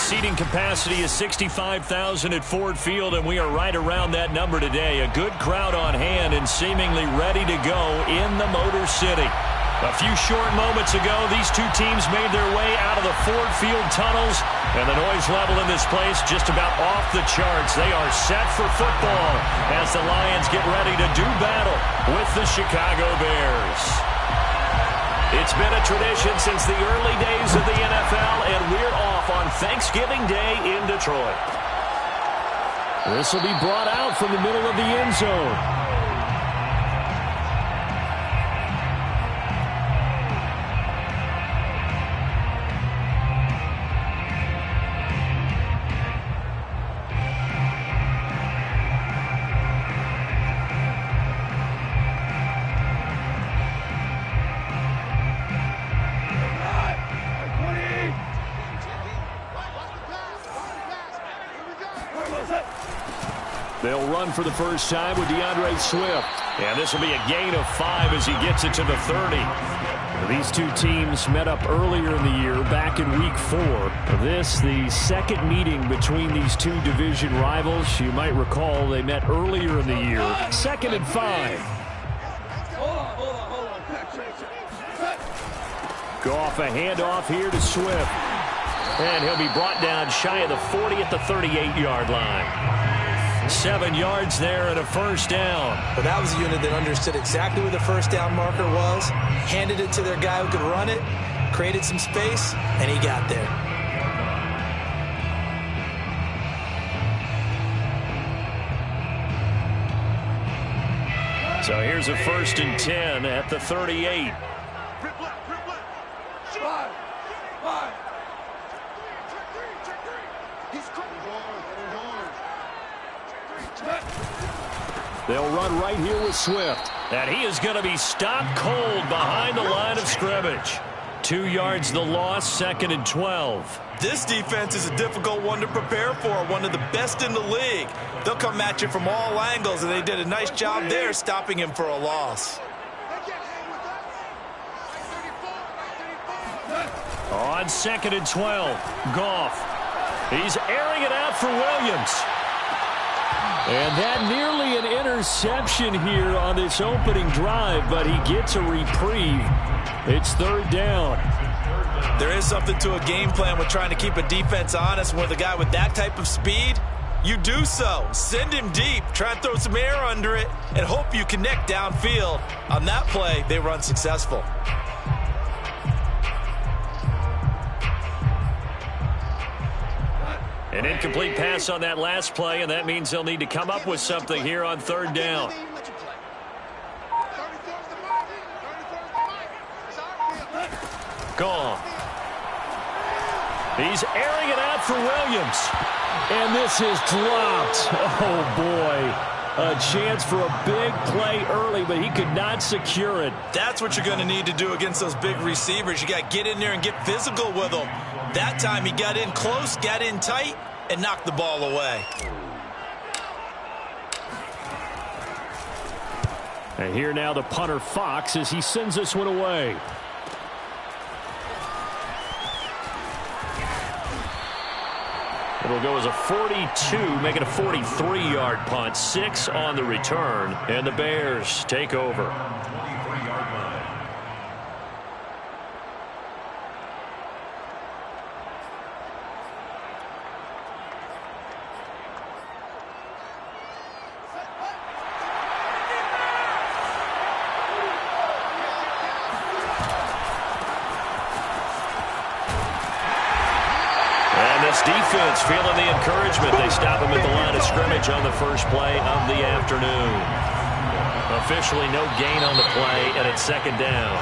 seating capacity is 65,000 at Ford Field, and we are right around that number today. A good crowd on hand and seemingly ready to go in the Motor City. A few short moments ago, these two teams made their way out of the Ford Field tunnels, and the noise level in this place just about off the charts. They are set for football as the Lions get ready to do battle with the Chicago Bears. It's been a tradition since the early days of the NFL, and we're off on Thanksgiving Day in Detroit. This will be brought out from the middle of the end zone. They'll run for the first time with DeAndre Swift. And this will be a gain of 5 as he gets it to the 30. These two teams met up earlier in the year, back in Week 4. This, the second meeting between these two division rivals. You might recall they met earlier in the year. 2nd and 5. Goff a handoff here to Swift. And he'll be brought down shy of the 40 at the 38-yard line. 7 yards there and a first down. But that was a unit that understood exactly where the first down marker was, handed it to their guy who could run it, created some space, and he got there. So here's a 1st and 10 at the 38. They'll run right here with Swift. And he is going to be stopped cold behind the line of scrimmage. 2 yards the loss, 2nd and 12. This defense is a difficult one to prepare for, one of the best in the league. They'll come at you from all angles, and they did a nice job there stopping him for a loss. On 2nd and 12, Goff. He's airing it out for Williams. And that nearly an interception here on this opening drive, but he gets a reprieve. It's 3rd down. There is something to a game plan with trying to keep a defense honest. With a guy with that type of speed, you do so. Send him deep, try and throw some air under it, and hope you connect downfield. On that play, they run successful. An incomplete pass on that last play, and that means they'll need to come up with something here on 3rd down. Gone. He's airing it out for Williams. And this is dropped. Oh, boy. A chance for a big play early, but he could not secure it. That's what you're going to need to do against those big receivers. You got to get in there and get physical with them. That time he got in close, got in tight, and knocked the ball away. And here now the punter Fox as he sends this one away. It'll go as a 42, make it a 43-yard punt. 6 on the return, and the Bears take over. Defense feeling the encouragement. They stop him at the line of scrimmage on the first play of the afternoon. Officially no gain on the play, and it's 2nd down.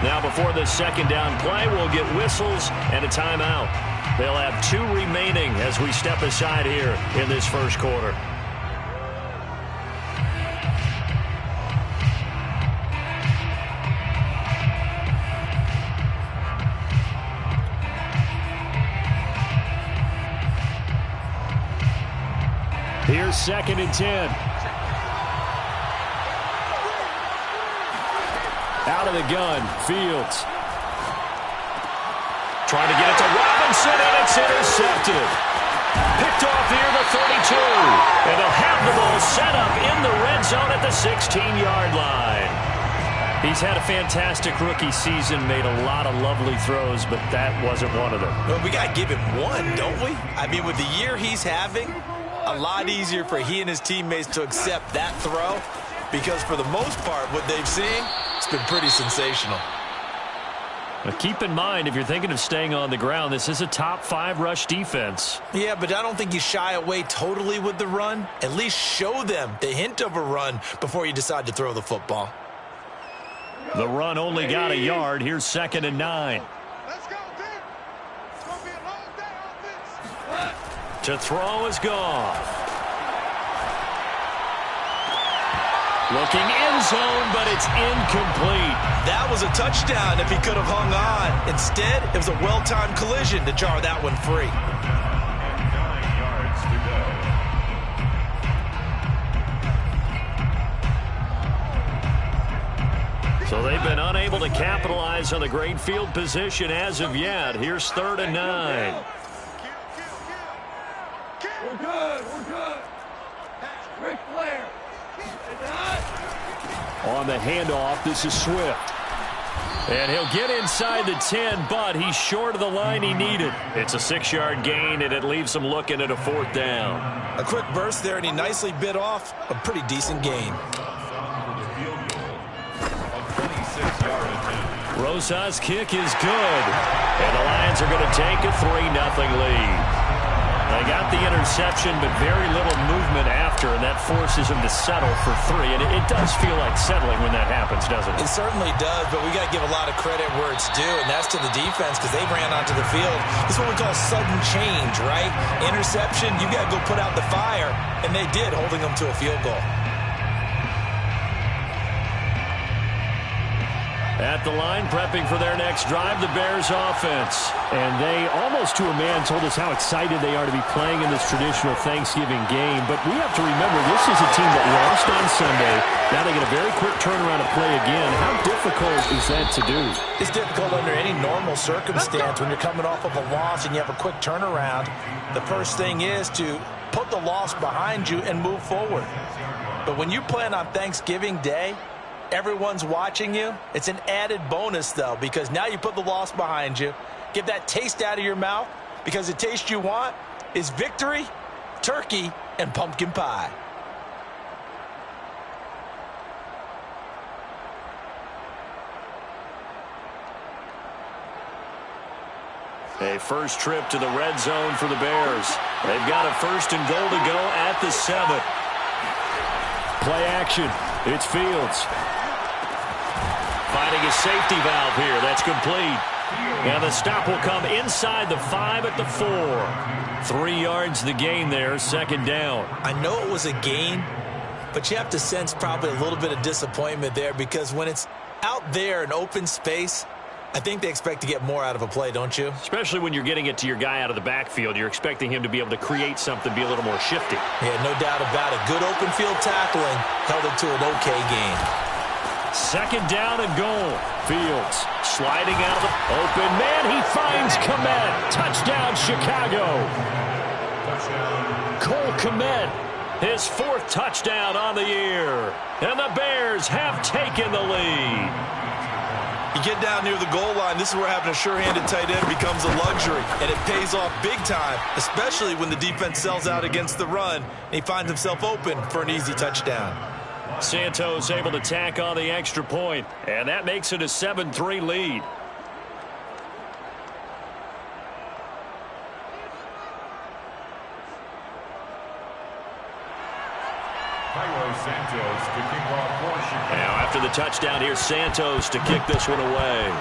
Now before the 2nd down play, we'll get whistles and a timeout. They'll have 2 remaining as we step aside here in this first quarter. Here's 2nd and 10. Out of the gun, Fields. Trying to get it to Robinson. Throws it, and it's intercepted. Picked off near the 32. And they'll have the ball set up in the red zone at the 16-yard line. He's had a fantastic rookie season, made a lot of lovely throws, but that wasn't one of them. Well, we got to give him one, don't we? I mean, with the year he's having, a lot easier for he and his teammates to accept that throw because for the most part, what they've seen, it's been pretty sensational. Now keep in mind, if you're thinking of staying on the ground, this is a top 5 rush defense. Yeah, but I don't think you shy away totally with the run. At least show them the hint of a run before you decide to throw the football. The run only got a yard. Here's 2nd and 9. Let's go, team. It's going to be a long day on this. To throw is gone. Looking end zone, but it's incomplete. That was a touchdown if he could have hung on. Instead, it was a well-timed collision to jar that one free. 9 yards to go. So they've been unable to capitalize on the great field position as of yet. Here's 3rd and 9. We're good. Ric Flair. On the handoff, this is Swift. And he'll get inside the 10, but he's short of the line he needed. It's a 6-yard gain, and it leaves him looking at a 4th down. A quick burst there, and he nicely bit off a pretty decent gain. Rosa's kick is good. And the Lions are going to take a 3-0 lead. They got the interception, but very little movement after, and that forces them to settle for 3. And it does feel like settling when that happens, doesn't it? It certainly does, but we got to give a lot of credit where it's due, and that's to the defense because they ran onto the field. This is what we call sudden change, right? Interception, you got to go put out the fire, and they did, holding them to a field goal. At the line, prepping for their next drive, the Bears offense. And they, almost to a man, told us how excited they are to be playing in this traditional Thanksgiving game. But we have to remember, this is a team that lost on Sunday. Now they get a very quick turnaround to play again. How difficult is that to do? It's difficult under any normal circumstance when you're coming off of a loss and you have a quick turnaround. The first thing is to put the loss behind you and move forward. But when you plan on Thanksgiving Day, everyone's watching you. It's an added bonus, though, because now you put the loss behind you. Get that taste out of your mouth, because the taste you want is victory, turkey, and pumpkin pie. A first trip to the red zone for the Bears. They've got a 1st and goal to go at the 7. Play action. It's Fields. Finding a safety valve here. That's complete. And the stop will come inside the 5 at the 4. 3 yards the gain there, 2nd down. I know it was a gain, but you have to sense probably a little bit of disappointment there because when it's out there in open space, I think they expect to get more out of a play, don't you? Especially when you're getting it to your guy out of the backfield. You're expecting him to be able to create something, be a little more shifty. Yeah, no doubt about it. Good open field tackling held it to an okay gain. 2nd down and goal. Fields sliding out of the open man. He finds Kmet. Touchdown, Chicago. Cole Kmet, his 4th touchdown on the year. And the Bears have taken the lead. You get down near the goal line, this is where having a sure-handed tight end becomes a luxury, and it pays off big time, especially when the defense sells out against the run, and he finds himself open for an easy touchdown. Santos able to tack on the extra point, and that makes it a 7-3 lead. Santos to kick off for Chicago. Now after the touchdown, here's Santos to kick this one away.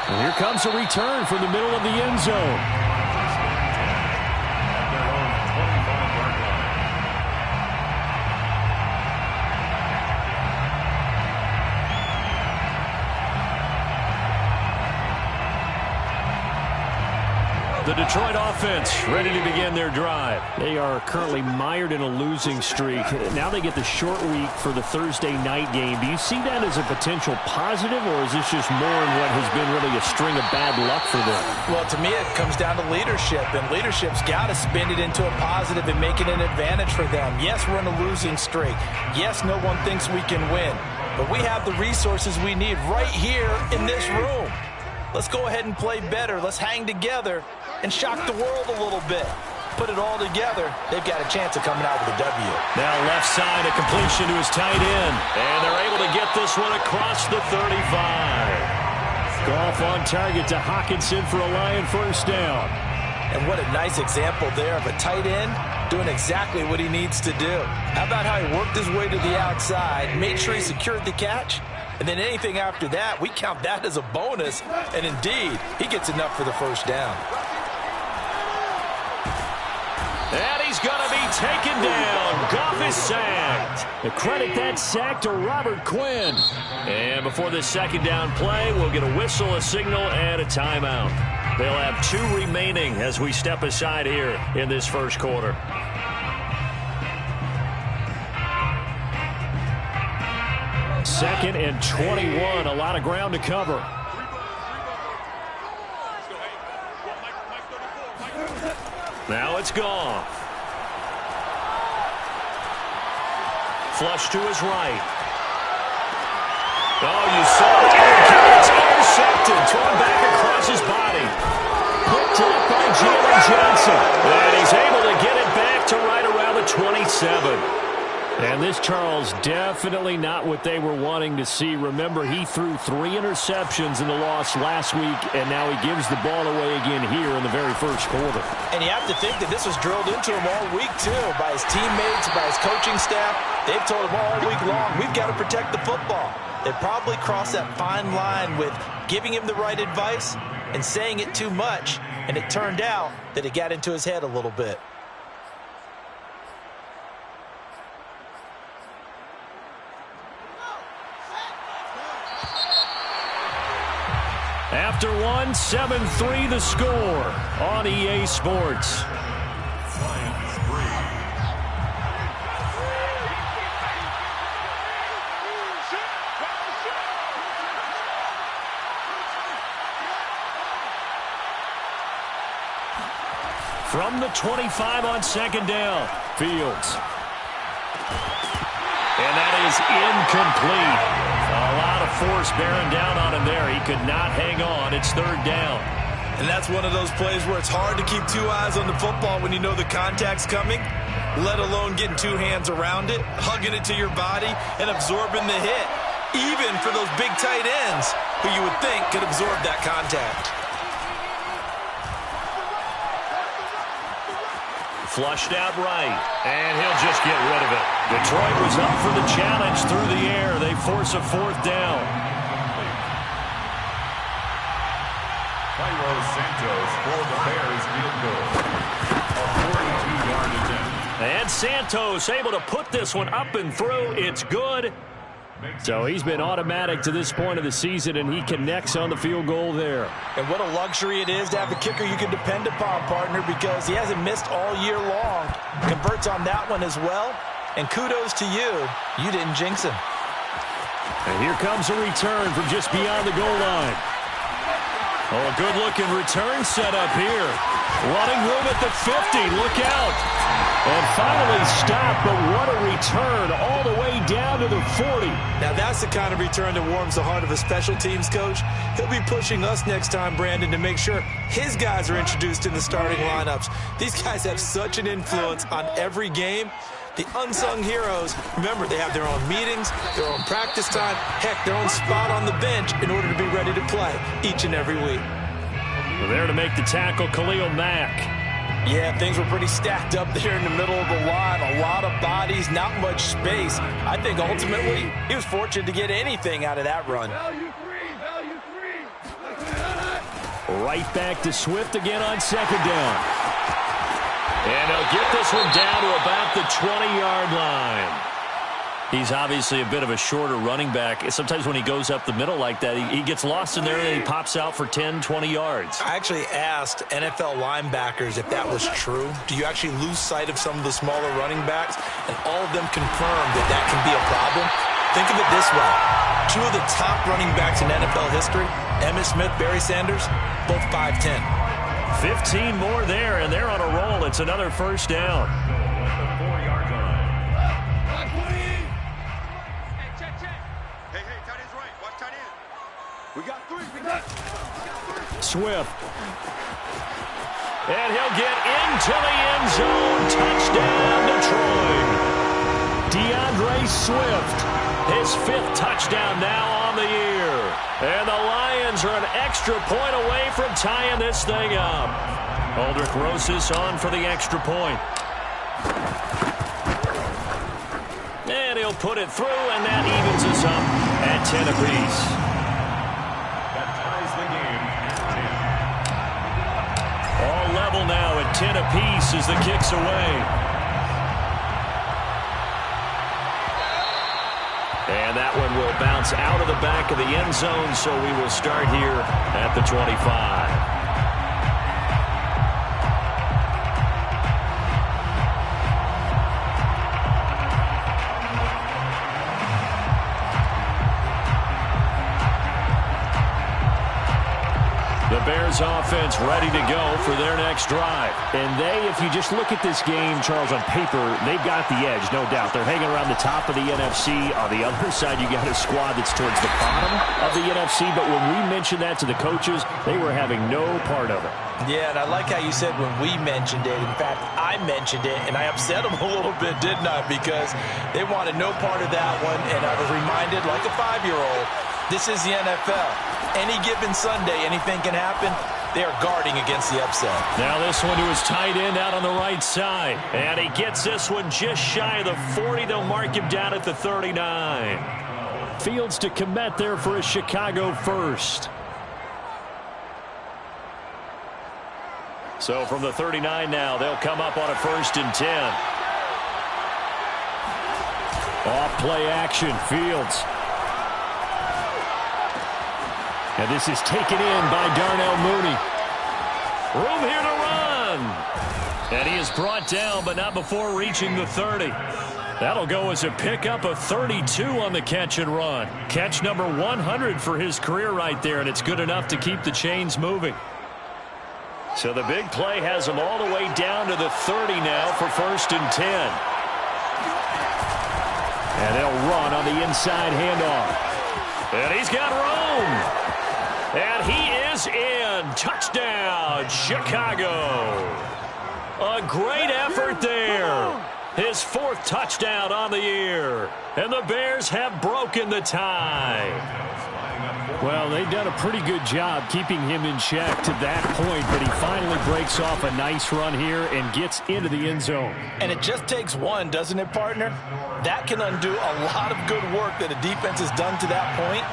And here comes a return from the middle of the end zone. The Detroit offense ready to begin their drive. They are currently mired in a losing streak. Now they get the short week for the Thursday night game. Do you see that as a potential positive, or is this just more in what has been really a string of bad luck for them? Well, to me, it comes down to leadership, and leadership's got to spin it into a positive and make it an advantage for them. Yes, we're in a losing streak. Yes, no one thinks we can win, but we have the resources we need right here in this room. Let's go ahead and play better. Let's hang together and shock the world a little bit. Put it all together, they've got a chance of coming out with a W. Now left side, a completion to his tight end. And they're able to get this one across the 35. Goff on target to Hawkinson for a Lion first down. And what a nice example there of a tight end doing exactly what he needs to do. How about how he worked his way to the outside, made sure he secured the catch, and then anything after that, we count that as a bonus. And indeed, he gets enough for the first down. And he's going to be taken down. Goff is sacked. The credit that sack to Robert Quinn. And before this second down play, we'll get a whistle, a signal, and a timeout. They'll have 2 remaining as we step aside here in this first quarter. Second and 21. A lot of ground to cover. Now it's Goff. Flush to his right. Oh, you saw it. It's intercepted. Thrown back across his body. Picked up by Jalen Johnson. And he's able to get it back to right around the 27. And this, Charles, definitely not what they were wanting to see. Remember, he threw 3 interceptions in the loss last week, and now he gives the ball away again here in the very first quarter. And you have to think that this was drilled into him all week, too, by his teammates, by his coaching staff. They've told him all week long, we've got to protect the football. They probably crossed that fine line with giving him the right advice and saying it too much, and it turned out that it got into his head a little bit. After one, 7-3 the score on EA Sports. From the 25 on second down, Fields. And that is incomplete. A lot of force bearing down on him there. He could not hang on. It's third down. And that's one of those plays where it's hard to keep 2 eyes on the football when you know the contact's coming, let alone getting 2 hands around it, hugging it to your body, and absorbing the hit, even for those big tight ends who you would think could absorb that contact. Flushed out right, and he'll just get rid of it. Detroit was up for the challenge through the air. They force a 4th down. Santos for the Bears field goal. A 42-yard attempt. And Santos able to put this one up and through. It's good. So he's been automatic to this point of the season, and he connects on the field goal there. And what a luxury it is to have a kicker you can depend upon, partner, because he hasn't missed all year long. Converts on that one as well. And kudos to you. You didn't jinx him. And here comes a return from just beyond the goal line. Oh, a good-looking return set up here. Running room at the 50. Look out. And finally stopped, but what a return all the way down to the 40. Now that's the kind of return that warms the heart of a special teams coach. He'll be pushing us next time, Brandon, to make sure his guys are introduced in the starting lineups. These guys have such an influence on every game. The unsung heroes, remember, they have their own meetings, their own practice time, heck, their own spot on the bench in order to be ready to play each and every week. Well, there to make the tackle, Khalil Mack. Yeah, things were pretty stacked up there in the middle of the line. A lot of bodies, not much space. I think ultimately he was fortunate to get anything out of that run. Value three. Right back to Swift again on second down. And he'll get this one down to about the 20-yard line. He's obviously a bit of a shorter running back. Sometimes when he goes up the middle like that, he gets lost in there and he pops out for 10, 20 yards. I actually asked NFL linebackers if that was true. Do you actually lose sight of some of the smaller running backs? And all of them confirmed that that can be a problem. Think of it this way. Two of the top running backs in NFL history, Emmitt Smith, Barry Sanders, both 5'10". 15 more there, and they're on a roll. It's another first down. Swift. And he'll get into the end zone. Touchdown, Detroit. DeAndre Swift, his 5th touchdown now on the year. And the Lions are an extra point away from tying this thing up. Aldrich Rosas on for the extra point. And he'll put it through, and that evens us up at 10 apiece. All level now at 10 apiece as the kick's away. And that one will bounce out of the back of the end zone, so we will start here at the 25. Bears offense ready to go for their next drive. And if you just look at this game, Charles, on paper, they've got the edge, no doubt. They're hanging around the top of the NFC. On the other side, you got a squad that's towards the bottom of the NFC. But when we mentioned that to the coaches, they were having no part of it. Yeah, and I like how you said when we mentioned it. In fact, I mentioned it, and I upset them a little bit, didn't I? Because they wanted no part of that one, and I was reminded, like a 5-year-old, this is the NFL. Any given Sunday, anything can happen. They are guarding against the upset. Now this one to his tight end out on the right side. And he gets this one just shy of the 40. They'll mark him down at the 39. Fields to commit there for a Chicago first. So from the 39 now, they'll come up on a 1st and 10. Off play action, Fields. And this is taken in by Darnell Mooney. Room here to run. And he is brought down, but not before reaching the 30. That'll go as a pickup of 32 on the catch and run. Catch number 100 for his career right there, and it's good enough to keep the chains moving. So the big play has him all the way down to the 30 now for 1st and 10. And they'll run on the inside handoff. And he's got room. And he is in. Touchdown, Chicago. A great effort there. His 4th touchdown on the year. And the Bears have broken the tie. Well, they've done a pretty good job keeping him in check to that point, but he finally breaks off a nice run here and gets into the end zone. And it just takes one, doesn't it, partner? That can undo a lot of good work that a defense has done to that point.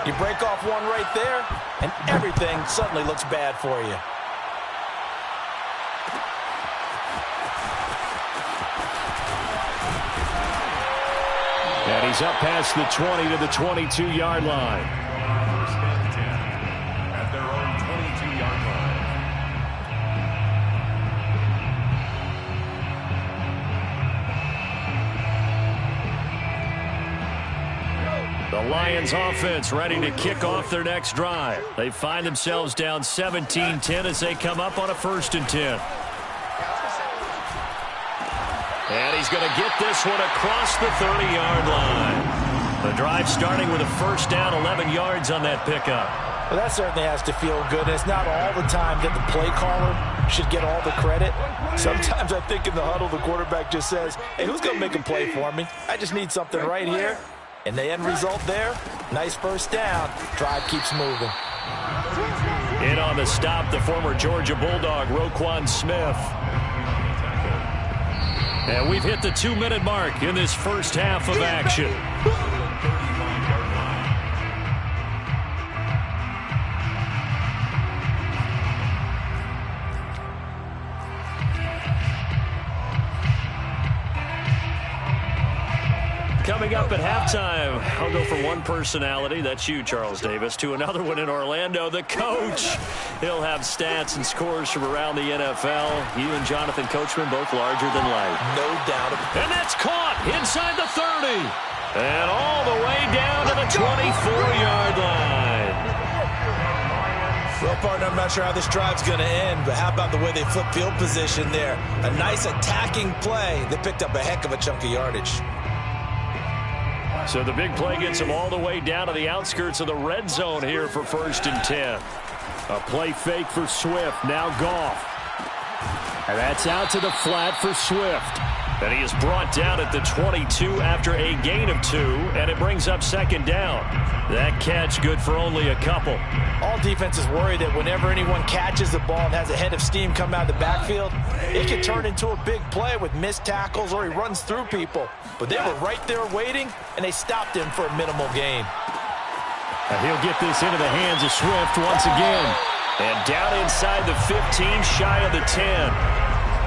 You break off one right there, and everything suddenly looks bad for you. And he's up past the 20 to the 22-yard line. 1st and 10 at their own 22-yard line. The Lions offense ready to kick off their next drive. They find themselves down 17-10 as they come up on a 1st and 10. And he's going to get this one across the 30-yard line. The drive starting with a 1st down, 11 yards on that pickup. Well, that certainly has to feel good. And it's not all the time that the play caller should get all the credit. Sometimes I think in the huddle, the quarterback just says, hey, who's going to make a play for me? I just need something right here. And the end result there, nice 1st down. Drive keeps moving. In on the stop, the former Georgia Bulldog, Roquan Smith. And we've hit the 2-minute mark in this first half of action. Coming up at halftime, I'll go from one personality, that's you, Charles Davis, to another one in Orlando, the coach. He'll have stats and scores from around the NFL. You and Jonathan Coachman both larger than life. No doubt about it. And that's caught inside the 30. And all the way down to the 24-yard line. Well, partner, I'm not sure how this drive's going to end, but how about the way they flip field position there? A nice attacking play. They picked up a heck of a chunk of yardage. So the big play gets them all the way down to the outskirts of the red zone here for 1st and 10. A play fake for Swift. Now Goff. And that's out to the flat for Swift. And he is brought down at the 22 after a gain of 2, and it brings up 2nd down. That catch good for only a couple. All defenses worry that whenever anyone catches the ball and has a head of steam come out of the backfield, it can turn into a big play with missed tackles or he runs through people. But they were right there waiting, and they stopped him for a minimal gain. And he'll get this into the hands of Swift once again. And down inside the 15, shy of the 10.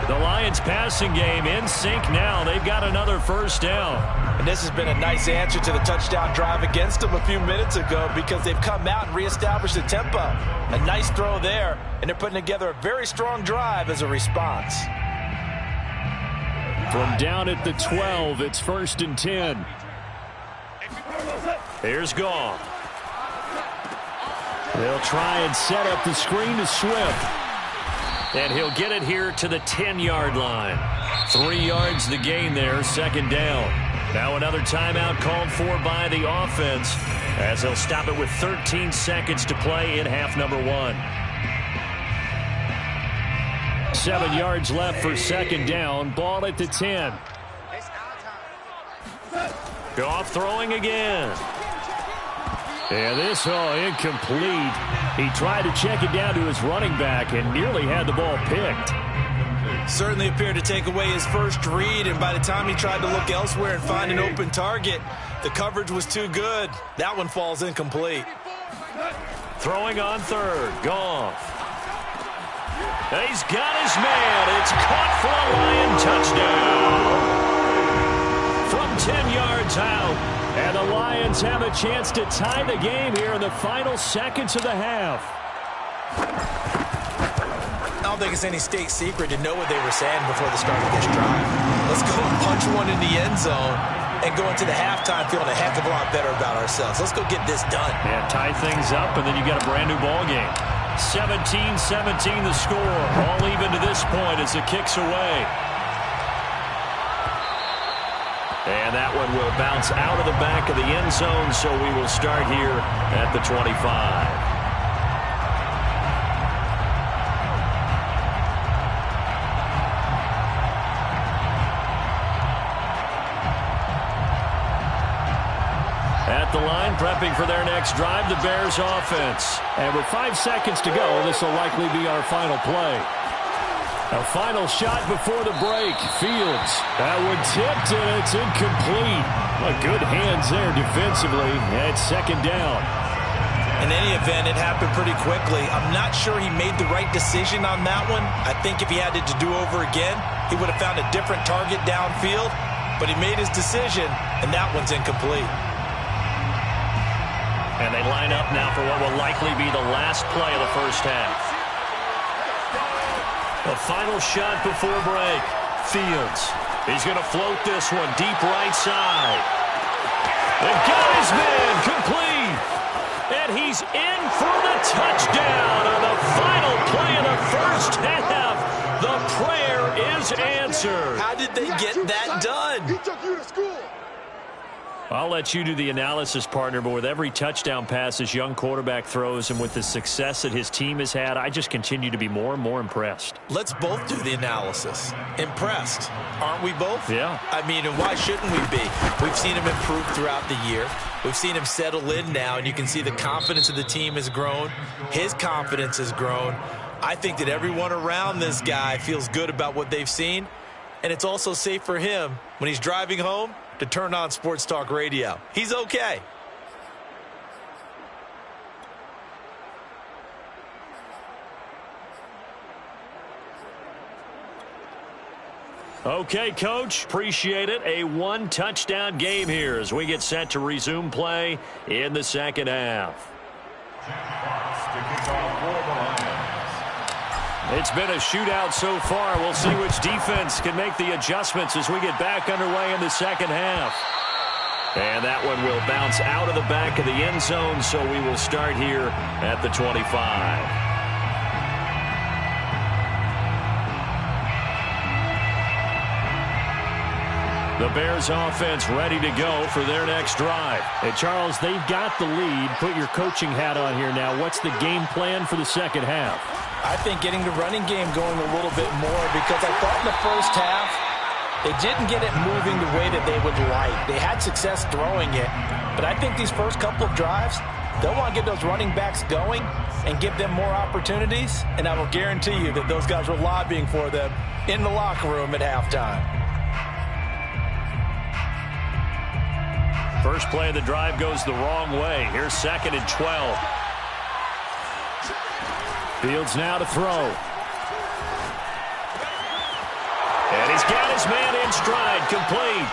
The Lions passing game in sync now. They've got another 1st down. And this has been a nice answer to the touchdown drive against them a few minutes ago because they've come out and reestablished the tempo. A nice throw there, and they're putting together a very strong drive as a response. From down at the 12, it's 1st and 10. Here's Goff. They'll try and set up the screen to Swift. And he'll get it here to the 10-yard line. 3 yards the gain there, 2nd down. Now another timeout called for by the offense as they'll stop it with 13 seconds to play in half number 1. 7 yards left for 2nd down. Ball at the 10. Goff throwing again. And this, incomplete. He tried to check it down to his running back and nearly had the ball picked. Certainly appeared to take away his first read, and by the time he tried to look elsewhere and find an open target, the coverage was too good. That one falls incomplete. Throwing on 3rd, Goff. He's got his man. It's caught for a Lion touchdown. From 10 yards out. And the Lions have a chance to tie the game here in the final seconds of the half. I don't think it's any state secret to know what they were saying before the start of this drive. Let's go and punch one in the end zone and go into the halftime feeling a heck of a lot better about ourselves. Let's go get this done. Yeah, tie things up, and then you got a brand-new ball game. 17-17 the score. All even to this point as it kicks away. And that one will bounce out of the back of the end zone, so we will start here at the 25. At the line, prepping for their next drive, the Bears offense. And with 5 seconds to go, this will likely be our final play. A final shot before the break. Fields. That one tipped, and it's incomplete. Good hands there defensively. And it's 2nd down. In any event, it happened pretty quickly. I'm not sure he made the right decision on that one. I think if he had it to do over again, he would have found a different target downfield. But he made his decision, and that one's incomplete. And they line up now for what will likely be the last play of the first half. The final shot before break. Fields. He's going to float this one deep right side. They've got his man complete. And he's in for the touchdown on the final play of the first half. The prayer is answered. How did they get that done? He took you to school. I'll let you do the analysis, partner, but with every touchdown pass his young quarterback throws and with the success that his team has had, I just continue to be more and more impressed. Let's both do the analysis. Impressed, aren't we both? Yeah. I mean, and why shouldn't we be? We've seen him improve throughout the year. We've seen him settle in now, and you can see the confidence of the team has grown. His confidence has grown. I think that everyone around this guy feels good about what they've seen, and it's also safe for him when he's driving home to turn on Sports Talk Radio. He's okay. Okay, Coach, appreciate it. A one-touchdown game here as we get set to resume play in the second half. It's been a shootout so far. We'll see which defense can make the adjustments as we get back underway in the second half. And that one will bounce out of the back of the end zone, so we will start here at the 25. The Bears offense ready to go for their next drive. Hey, Charles, they've got the lead. Put your coaching hat on here now. What's the game plan for the second half? I think getting the running game going a little bit more, because I thought in the first half they didn't get it moving the way that they would like. They had success throwing it, but I think these first couple of drives, they'll want to get those running backs going and give them more opportunities, and I will guarantee you that those guys were lobbying for them in the locker room at halftime. First play of the drive goes the wrong way. Here's 2nd and 12. Fields now to throw. And he's got his man in stride, complete.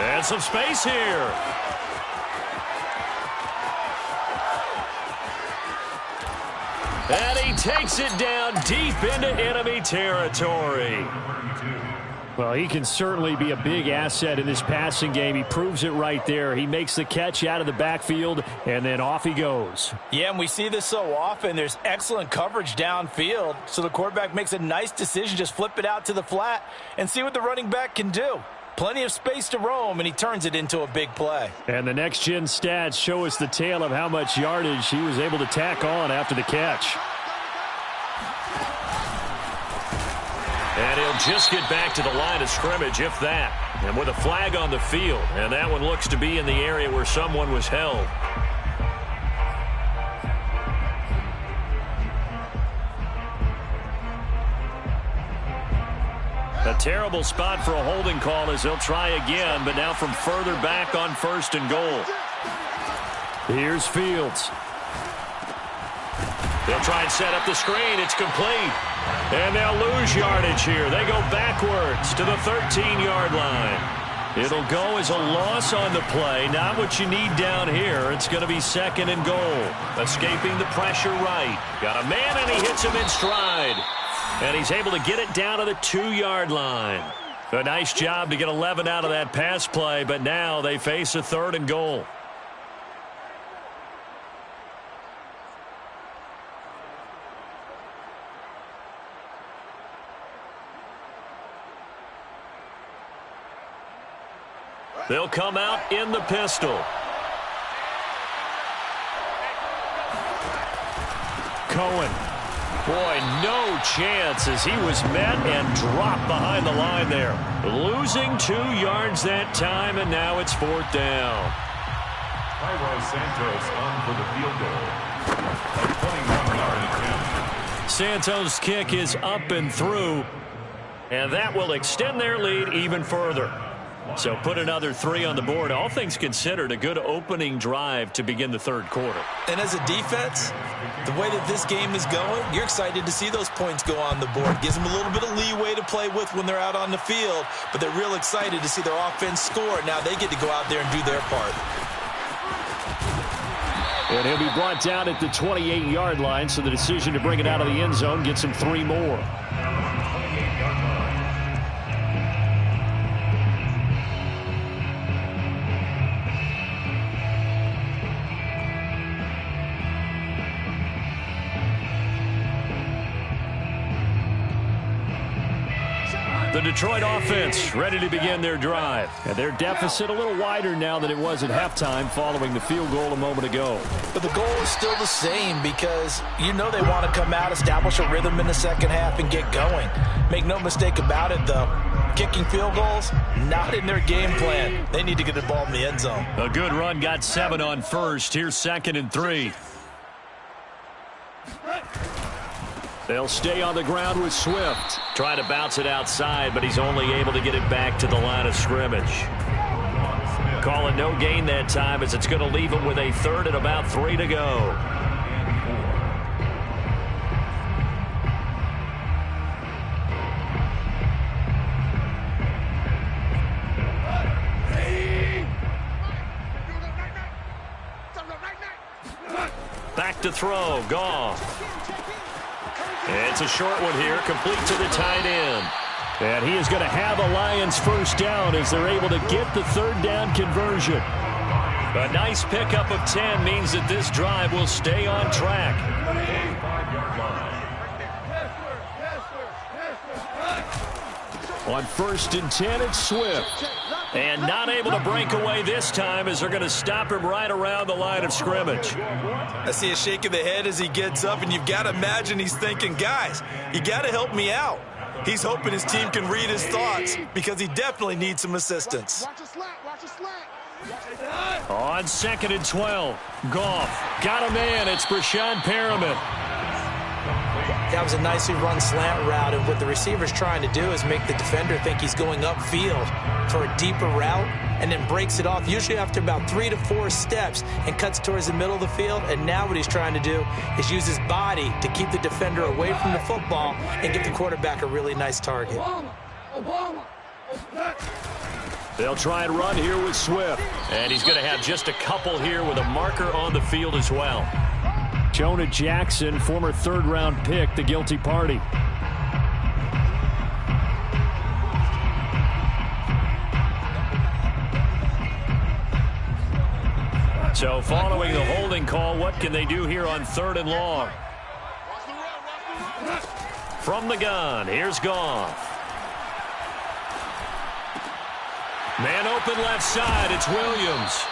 And some space here. And he takes it down deep into enemy territory. Well, he can certainly be a big asset in this passing game. He proves it right there. He makes the catch out of the backfield, and then off he goes. Yeah, and we see this so often. There's excellent coverage downfield, so the quarterback makes a nice decision. Just flip it out to the flat and see what the running back can do. Plenty of space to roam, and he turns it into a big play. And the next-gen stats show us the tale of how much yardage he was able to tack on after the catch. And he'll just get back to the line of scrimmage, if that. And with a flag on the field. And that one looks to be in the area where someone was held. A terrible spot for a holding call as they'll try again, but now from further back on 1st and goal. Here's Fields. They'll try and set up the screen. It's complete. And they'll lose yardage here. They go backwards to the 13-yard line. It'll go as a loss on the play. Not what you need down here. It's going to be 2nd and goal. Escaping the pressure right. Got a man, and he hits him in stride. And he's able to get it down to the 2-yard line. A nice job to get 11 out of that pass play, but now they face a 3rd and goal. They'll come out in the pistol. Cohen. Boy, no chance as he was met and dropped behind the line there. Losing 2 yards that time, and now it's 4th down. Santos on for the field goal. A 21-yard attempt. Santos' kick is up and through, and that will extend their lead even further. So put another 3 on the board. All things considered, a good opening drive to begin the 3rd quarter. And as a defense, the way that this game is going, you're excited to see those points go on the board. Gives them a little bit of leeway to play with when they're out on the field, but they're real excited to see their offense score. Now they get to go out there and do their part. And he'll be brought down at the 28-yard line, so the decision to bring it out of the end zone gets him 3 more. The Detroit offense ready to begin their drive. And their deficit a little wider now than it was at halftime following the field goal a moment ago. But the goal is still the same because you know they want to come out, establish a rhythm in the second half, and get going. Make no mistake about it, though. Kicking field goals, not in their game plan. They need to get the ball in the end zone. A good run, got 7 on 1st. Here's 2nd and 3. They'll stay on the ground with Swift. Trying to bounce it outside, but he's only able to get it back to the line of scrimmage. Calling no gain that time as it's going to leave him with a 3rd and about 3 to go. back to throw. Goff. It's a short one here, complete to the tight end. And he is going to have a Lions first down as they're able to get the third down conversion. A nice pickup of 10 means that this drive will stay on track. On 1st and 10, it's Swift. And not able to break away this time as they're going to stop him right around the line of scrimmage. I see a shake of the head as he gets up, and you've got to imagine he's thinking, guys, you got to help me out. He's hoping his team can read his thoughts because he definitely needs some assistance. Watch a slant, watch a slant. On 2nd and 12, Goff got a man. It's Brashad Perriman. That was a nicely run slant route, and what the receiver's trying to do is make the defender think he's going upfield for a deeper route and then breaks it off, usually after about 3 to 4 steps, and cuts towards the middle of the field. And now what he's trying to do is use his body to keep the defender away from the football and give the quarterback a really nice target. They'll try and run here with Swift. And he's going to have just a couple here with a marker on the field as well. Jonah Jackson, former third-round pick, the guilty party. So following the holding call, what can they do here on 3rd and long? From the gun, here's Goff. Man open left side, it's Williams.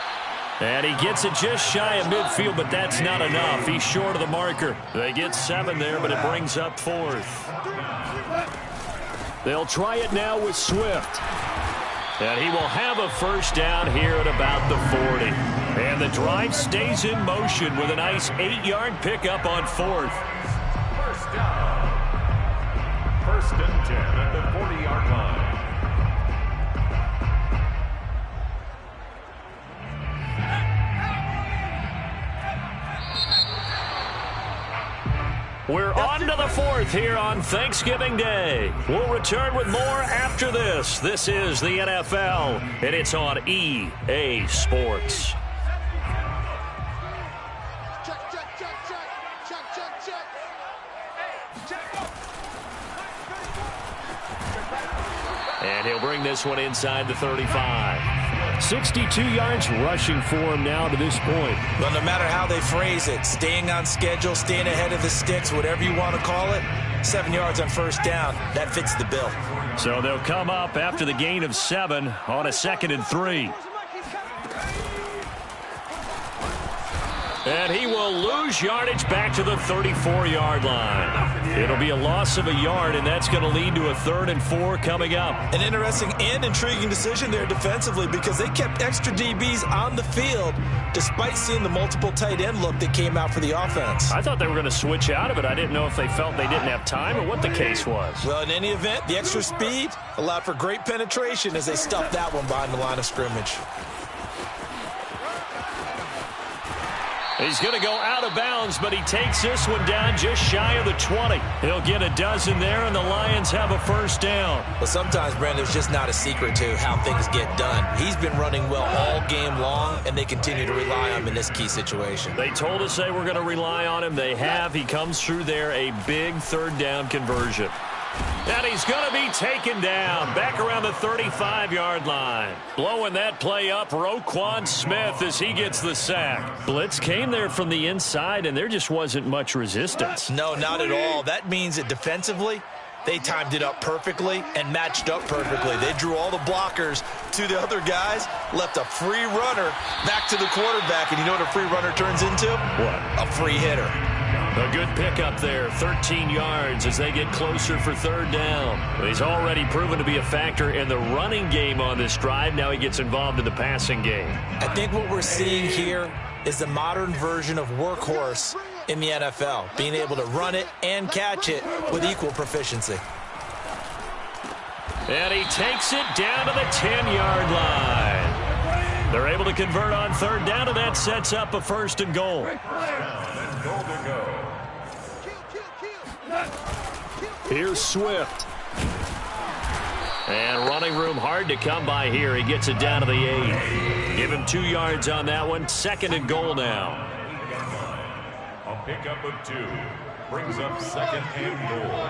And he gets it just shy of midfield, but that's not enough. He's short of the marker. They get 7 there, but it brings up 4th. They'll try it now with Swift. And he will have a first down here at about the 40. And the drive stays in motion with a nice 8-yard pickup on 4th. First down. 1st and 10 at the 40-yard line. We're on to the 4th here on Thanksgiving Day. We'll return with more after this. This is the NFL, and it's on EA Sports. Check, check, check, check. Check, check, check. And he'll bring this one inside the 35. 62 yards rushing for him now to this point. Well, no matter how they phrase it, staying on schedule, staying ahead of the sticks, whatever you want to call it, 7 yards on first down, that fits the bill. So they'll come up after the gain of 7 on a 2nd and 3. And he will lose yardage back to the 34-yard line. It'll be a loss of a yard, and that's going to lead to a 3rd and 4 coming up. An interesting and intriguing decision there defensively because they kept extra DBs on the field despite seeing the multiple tight end look that came out for the offense. I thought they were going to switch out of it. I didn't know if they felt they didn't have time or what the case was. Well, in any event, the extra speed allowed for great penetration as they stuffed that one behind the line of scrimmage. He's going to go out of bounds, but he takes this one down just shy of the 20. He'll get a dozen there, and the Lions have a first down. Well, sometimes, Brandon, there's just not a secret to how things get done. He's been running well all game long, and they continue to rely on him in this key situation. They told us they were going to rely on him. They have. He comes through there, a big 3rd down conversion. And he's going to be taken down back around the 35-yard line. Blowing that play up, Roquan Smith as he gets the sack. Blitz came there from the inside, and there just wasn't much resistance. No, not at all. That means that defensively, they timed it up perfectly and matched up perfectly. They drew all the blockers to the other guys, left a free runner back to the quarterback. And you know what a free runner turns into? What? A free hitter. A good pickup there, 13 yards as they get closer for 3rd down. He's already proven to be a factor in the running game on this drive. Now he gets involved in the passing game. I think what we're seeing here is the modern version of workhorse in the NFL, being able to run it and catch it with equal proficiency. And he takes it down to the 10-yard line. They're able to convert on 3rd down, and that sets up a 1st and goal. Goal to go. Here's Swift. And running room hard to come by here. He gets it down to the 8. Give him 2 yards on that one. 2nd and goal now. A pickup of 2 brings up 2nd and goal.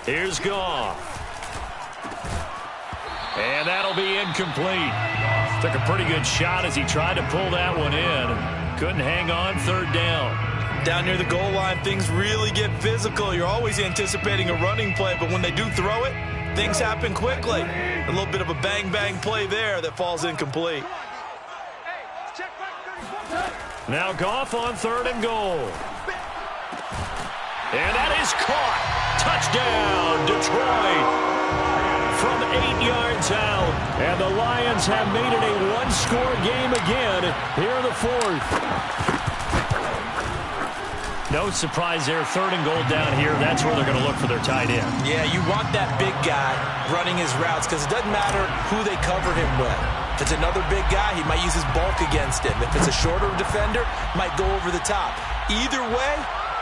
Here's Goff. And that'll be incomplete. Took a pretty good shot as he tried to pull that one in. Couldn't hang on, 3rd down. Down near the goal line, things really get physical. You're always anticipating a running play, but when they do throw it, things happen quickly. A little bit of a bang-bang play there that falls incomplete. Now Goff on 3rd and goal. And that is caught. Touchdown, Detroit. From 8 yards out. And the Lions have made it a one-score game again here in the 4th. No surprise there. 3rd and goal down here. That's where they're going to look for their tight end. Yeah, you want that big guy running his routes because it doesn't matter who they cover him with. If it's another big guy, he might use his bulk against him. If it's a shorter defender, might go over the top. Either way,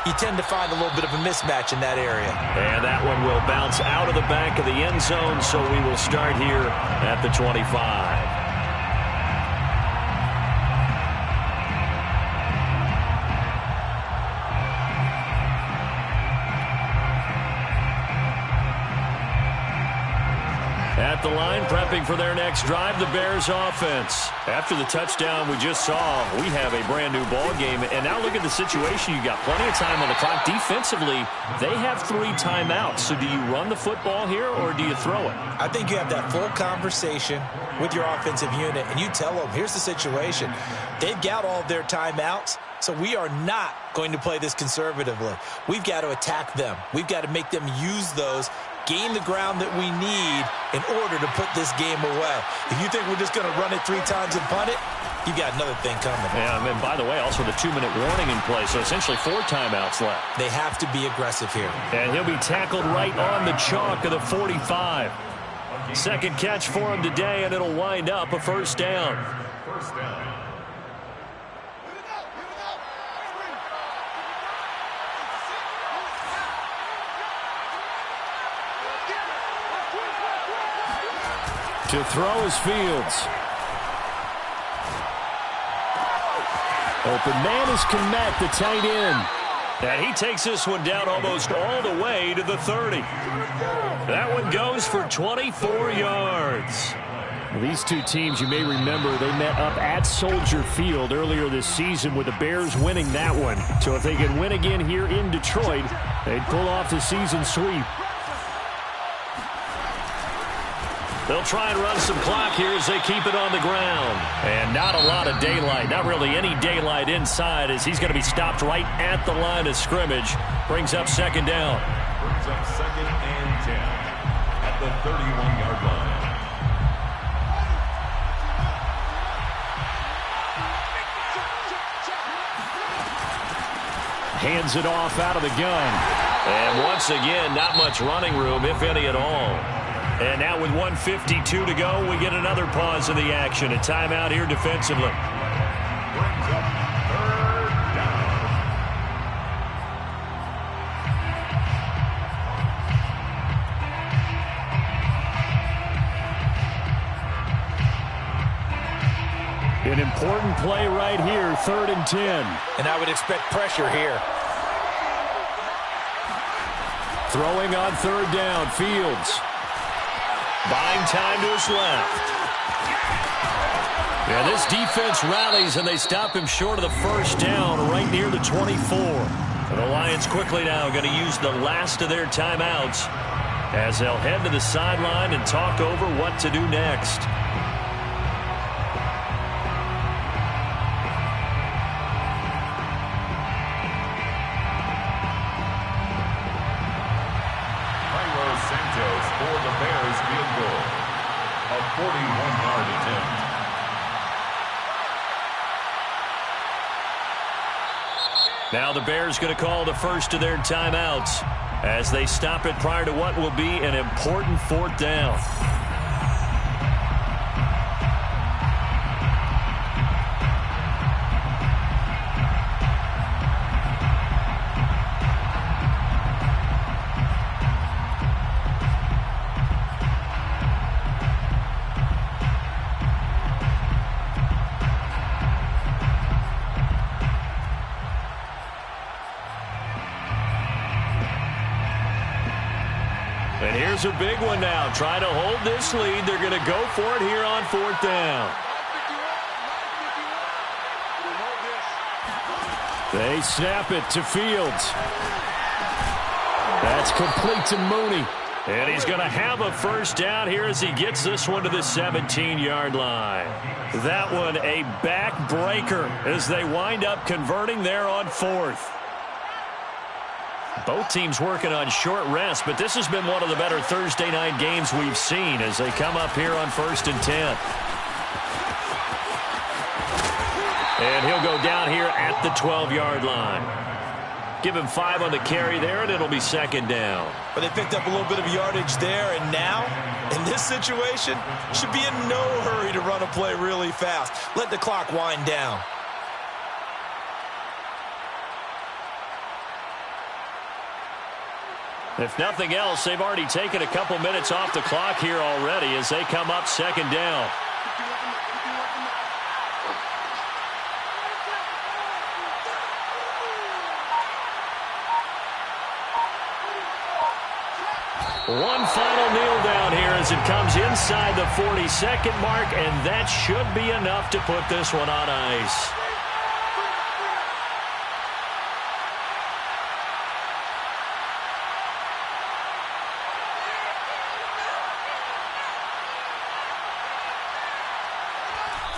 you tend to find a little bit of a mismatch in that area. And that one will bounce out of the back of the end zone, so we will start here at the 25. At the line, prepping for their next drive, the Bears offense. After the touchdown we just saw, we have a brand new ball game. And now look at the situation. You got plenty of time on the clock. Defensively, they have 3 timeouts. So do you run the football here or do you throw it? I think you have that full conversation with your offensive unit, and you tell them, here's the situation. They've got all of their timeouts, so we are not going to play this conservatively. We've got to attack them. We've got to make them use those, gain the ground that we need in order to put this game away. If you think we're just going to run it 3 times and punt it, you've got another thing coming. Yeah, and by the way, also the 2-minute warning in play, so essentially 4 timeouts left. They have to be aggressive here. And he'll be tackled right on the chalk of the 45. Second catch for him today, and it'll wind up a 1st down. 1st down. To throw is Fields. Open man is Kmet, the tight end. And he takes this one down almost all the way to the 30. That one goes for 24 yards. These two teams, you may remember, they met up at Soldier Field earlier this season with the Bears winning that one. So if they can win again here in Detroit, they'd pull off the season sweep. They'll try and run some clock here as they keep it on the ground. And not a lot of daylight, not really any daylight inside as he's going to be stopped right at the line of scrimmage. Brings up 2nd down. Brings up 2nd and 10 at the 31-yard line. Hands it off out of the gun. And once again, not much running room, if any at all. And now with 1:52 to go, we get another pause in the action. A timeout here defensively. Brings up 3rd down. An important play right here, 3rd and 10. And I would expect pressure here. Throwing on 3rd down, Fields. Buying time to his left. Yeah, this defense rallies, and they stop him short of the 1st down right near the 24. And the Lions quickly now going to use the last of their timeouts as they'll head to the sideline and talk over what to do next. Santos for the Bears field goal. A 41-yard attempt. Now the Bears going to call the first of their timeouts as they stop it prior to what will be an important 4th down. And here's a big one now. Trying to hold this lead. They're going to go for it here on 4th down. They snap it to Fields. That's complete to Mooney. And he's going to have a first down here as he gets this one to the 17-yard line. That one a backbreaker as they wind up converting there on 4th. Both teams working on short rest, but this has been one of the better Thursday night games we've seen as they come up here on 1st and 10. And he'll go down here at the 12-yard line. Give him 5 on the carry there, and it'll be 2nd down. But they picked up a little bit of yardage there, and now, in this situation, should be in no hurry to run a play really fast. Let the clock wind down. If nothing else, they've already taken a couple minutes off the clock here already as they come up 2nd down. One final kneel down here as it comes inside the 40-second mark, and that should be enough to put this one on ice.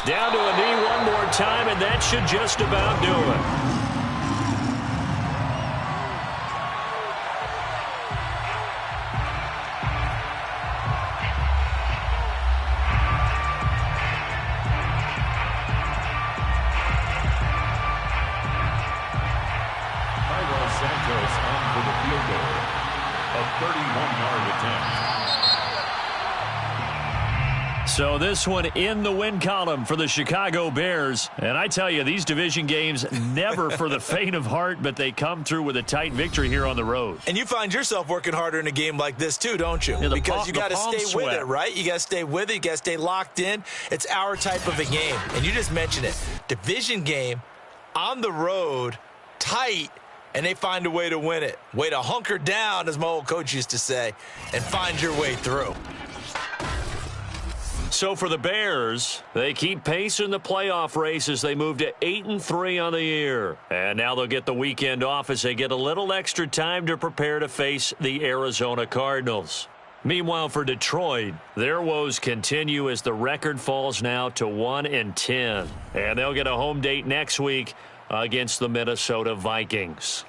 Down to a knee one more time, and that should just about do it. So this one in the win column for the Chicago Bears. And I tell you, these division games never for the faint of heart, but they come through with a tight victory here on the road. And you find yourself working harder in a game like this too, don't you? Yeah, because you got to stay sweat with it, right? You got to stay with it. You got to stay locked in. It's our type of a game. And you just mentioned it. Division game, on the road, tight, and they find a way to win it. Way to hunker down, as my old coach used to say, and find your way through. So for the Bears, they keep pace in the playoff race as they move to 8-3 on the year. And now they'll get the weekend off as they get a little extra time to prepare to face the Arizona Cardinals. Meanwhile, for Detroit, their woes continue as the record falls now to 1-10. And they'll get a home date next week against the Minnesota Vikings.